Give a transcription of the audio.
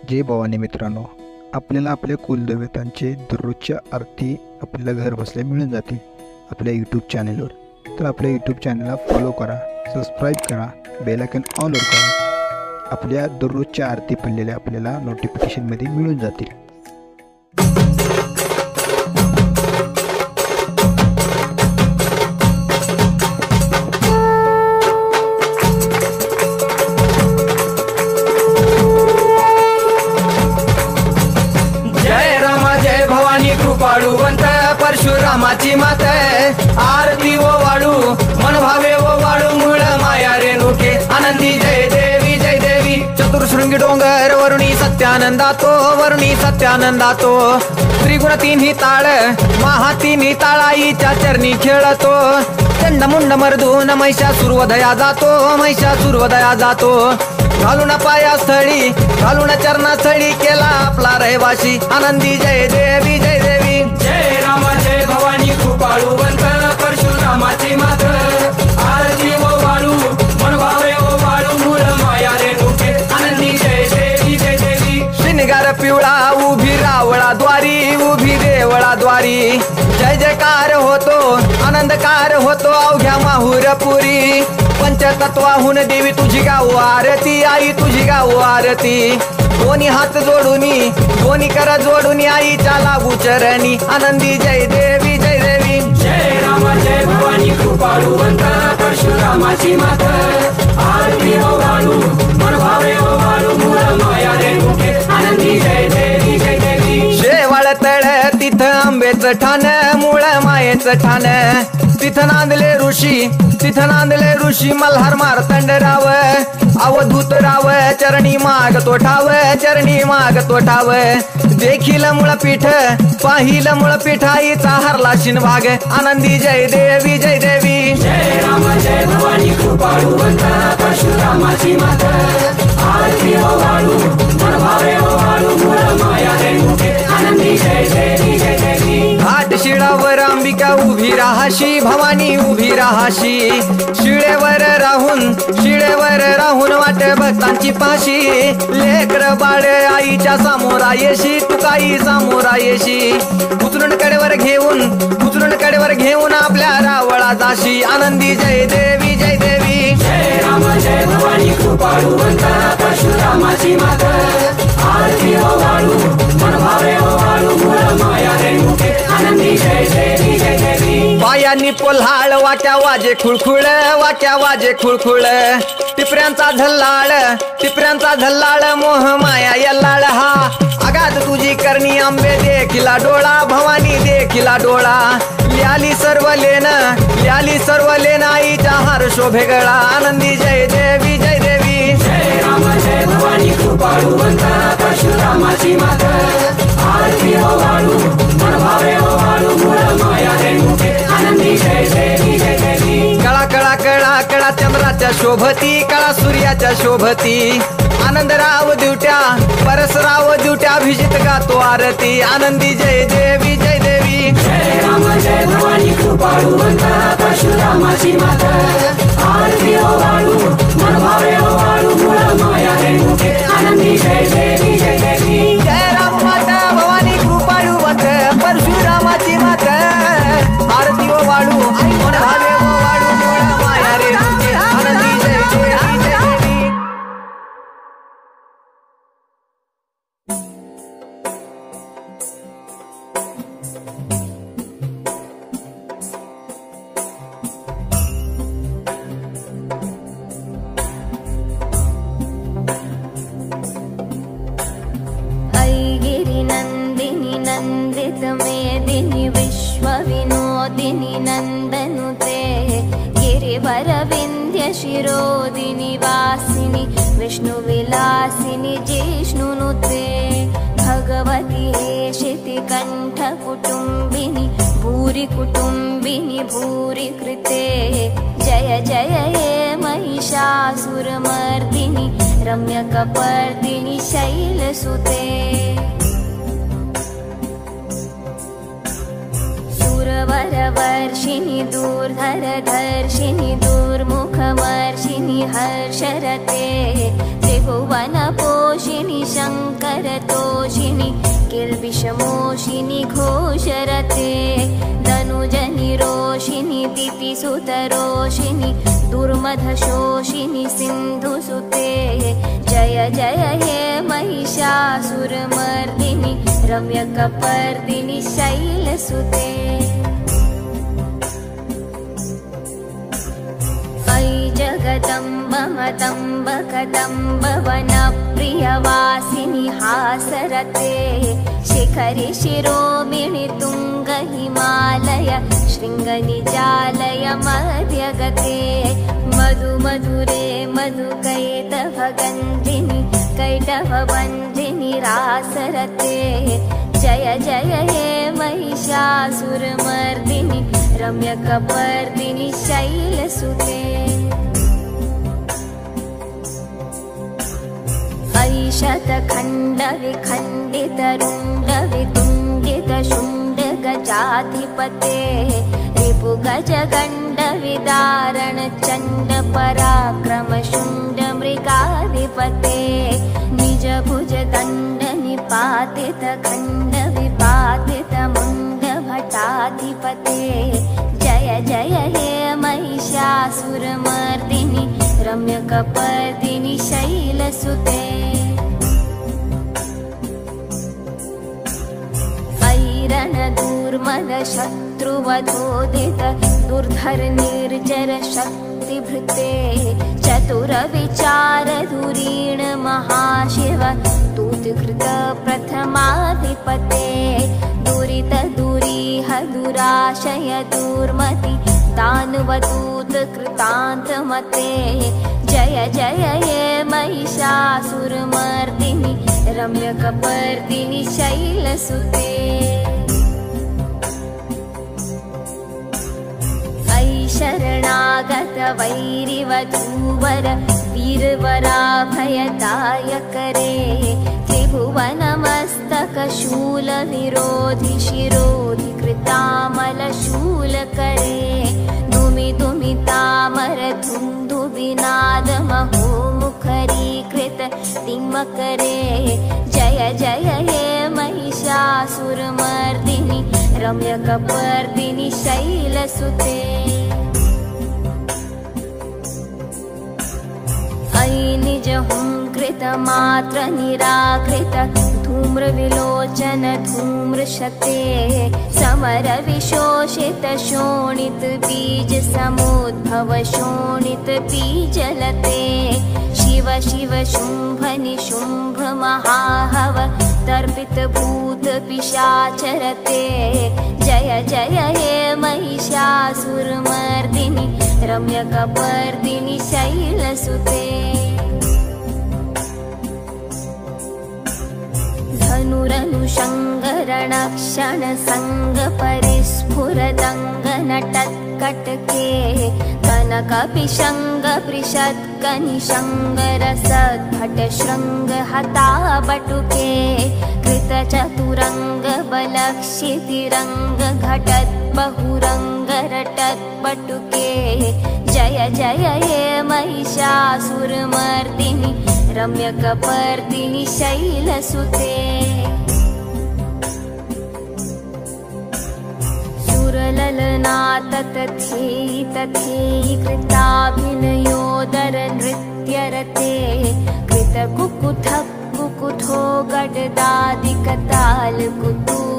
जय भवानी मित्रांनो, आपल्याला आपल्या कुलदेवतांचे दररोजच्या आरती आपल्याला घर बसल्या मिळून जातील आपल्या यूट्यूब चॅनलवर. तर आपल्या यूट्यूब चॅनलला फॉलो करा, सबस्क्राईब करा, बेल आयकॉन ऑलवर करा. आपल्या दररोजच्या आरती पडलेल्या आपल्याला नोटिफिकेशनमध्ये मिळून जातील. कृपाळुवंत परशुरामाची मात आरती ओ वाळू मन भावे ओ वाळू मूळ माया रेणुके आनंदी जय देवी जय देवी. चतुर्शृंगी डोंगर वरुणी सत्यानंदातो त्रिगुण तिन्ही ताळ महा तिन्ही ताळाईच्या चरणी खेळतो. चंडमुंड मर्दून महिषासुरवधया जातो घालून पायास्थळी घालून चरणास्थळी केला आपला रहिवाशी आनंदी जय देवी जय देवी. जय राम जय भवानी कृपाळुवंत परशुरामाची मात आरती ओ वाळू मन भावे ओ वाळू मूळ माया रेणुके आनंदी जय देवी जय देवी. श्रीनिगार पिवळा उभी उभी देवळाद्वारी जय जयकार होतो आनंदकार होतो अवघ्या माहुरपुरी. पंचतत्वाहून देवी तुझी गाऊ आरती आई तुझी गाऊ आरती. दोन्ही हात जोडूनी दोन्ही कर जोडूनी आईच्या लागू चरणी आनंदी जय देवी जय देवी. जय राम जय भवानी कृपाळुवंत परशुरामाची मात आरती ओ वाळू मन भावे ओ वाळू मूळ माया रेणुके आनंदी जय देवी जय देवी. शेवाळ तळ तिथं आंबेचं ठाण मूळ मायेचं ठाण तिथं नांदले ऋषी मल्हार मार्तंडराव अवधूत राव चरणी माग तो ठाव. देखील मुळपीठ पाहिल मुळपीठ आईचा हरला शिनभाग आनंदी जय देवी जय देवी. जय राम जय भवानी कृपाळुवंत परशुरामाची मात आरती ओ वाळू मन भावे ओ वाळू मूळ माया रेणुके आनंदी जय देवी जय देवी. घाट शिळावर अंबिका उभी राहाशी भवानी उभी राहाशी. शिळेवर राहून वाट भक्तांची पाशी. लेकर बाळ आईच्या समोरा येशी तुकाई समोरा येशी. उचलून कडेवर घेऊन आपल्या रावळा जाशी आनंदी जय देवी जय देवी. जय राम जय भवानी कृपाळुवंत परशुरामाची मात आरती ओ वाळू मन भावे ओ वाळू मूळ माया रेणुके आनंदी जय देवी जय देवी. पायांनी पोल्हाळ वाट्या वाजे खुळखुळ टिपऱ्यांचा झल्लाळ मोह माया यल्लाळ हा. आगात तुझी करणी आंबे देखिला डोळा भवानी देखिला डोळा. ल्याली सर्व लेन आईच्या हार शोभे गळा आनंदी जय देवी जय देवी. जय राम जय भवानी कृपाळुवंत परशुरामाची मात आरती ओ वाळू मन भावे ओ वाळू मूळ माया रेणुके आनंदी जय देवी जय देवी. कळा चंद्राच्या शोभती कळा सूर्याच्या शोभती. आनंदराव दिवट्या परसराव दिवट्या अभिजित गातो आरती आनंदी जय देवी जय देवी. जय राम जय भवानी कृपाळुवंत परशुरामाची मात आरती ओ वाळू मन भावे ओ वाळू मूळ माया रेणुके आनंदी जय देवी जय देवी. जय राम माता भवानी कृपाळुवंत परशुरामाची मात आरती ओ वाळू मन भावे ओ वाळू मूळ माया रेणुके आनंदी जय देवी जय देवी. नंदिनी नंदित मेदिनी विश्वविनोदिनी नंदनुते गिरिवर विंध्य शिरोदिनी वासिनी विष्णुविलासिनी जिष्णुनुते. भगवती हेशिति कंठ कुटुंबिनी भूरि कुटुंबिनी भूरि कृते. जय जय हे महिषासुरमर्दिनी रम्यकपर्दिनी शैलसुते. सुरवरवर्षिणि दूर्धरधर्षिणि दुर्मुखमर्षिणि हर्षरते. त्रिभुवन पोषिणि शंकर दशमोषिनि घोषरते धनुजनि रोषिनि दितिसुतरोषिनि दुर्मधशोषिनि सिन्धुसुते जय जय हे महिषासुरमर्दिनि रम्यकपर्दिनि शैलसुते अयि जगदम्ब मदम्ब कदम्ब वनप्रियवासिनि हासरते शिखरि शिरोमिणि तुङ्ग हिमालय शृङ्गनिजालय मध्यगते मधु मधुरे मधुकैटभगन्धिनि कैटभवन्धिनि रासरते जय जय हे महिषासुरमर्दिनि रम्यकपर्दिनि शैलसुते अयि शतखण्डविखण्डितरुण्डवितुण्डितशुण्डगजाधिपते रिपुगजगण्डविदारण चण्डपराक्रमशुण्डमृगाधिपते निजभुजदण्डनिपातितखण्डविपातितमुण्डभटाधिपते जय जय हे महिषासुरमर्दिनि रम्यकपर्दिनि शैलसुते रणदूर्मदशत्रुवधोदित दुर्धर निर्जर शक्तिभृते चतुरविचारधुरीण महाशिव दूतकृत प्रथमाधिपते दुरित दुरीह दुराशय दुर्मति दानवदूत कृतान्तमते जय जय हे महिषासुरमर्दिनि रम्यकपर्दिनि शैलसुते अयि शरणागत वैरिवधूवर वीरवराभयदायकरे त्रिभुवनमस्तकशूलविरोधि शिरोधि कृतामलशूलकरे दुमि दुमितामर धुन्धुविनाद महोमुखरीकृत तिम्मकरे जय जय हे महिषासुरमर्दिनि रम्यकपर्दिनि शैलसुते अयि निजहुङ्कृतमात्र निराकृत धूम्रविलोचन धूम्रशते समरविशोषित शोणित बीज समुद्भव शोणित बीजलते शिव शिव शुम्भ निशुम्भ महाहव तर्पित भूत पिशाचरते जय जय हे महिषासुरमर्दिनि रम्यकपर्दिनि शैलसुते धनुरनुषङ्गरणक्षण सङ्ग परिस्फुरदङ्गनटत्कटके कनकपिशङ्ग पृषत्कनिशङ्गरसद्भट शृङ्ग हताबटुके कृतचतुरङ्ग बलक्षितिरङ्ग घटत् बहुरङ्ग रटत्पटुके जय जय हे महिषासुरमर्दिनि रम्यकपर्दिनि शैलसुते सुरललनातथेयि तथेयि कृताभिनयोदर नृत्यरते कृतकुकुथ कुकुथो गडदादिकताल कुतूहल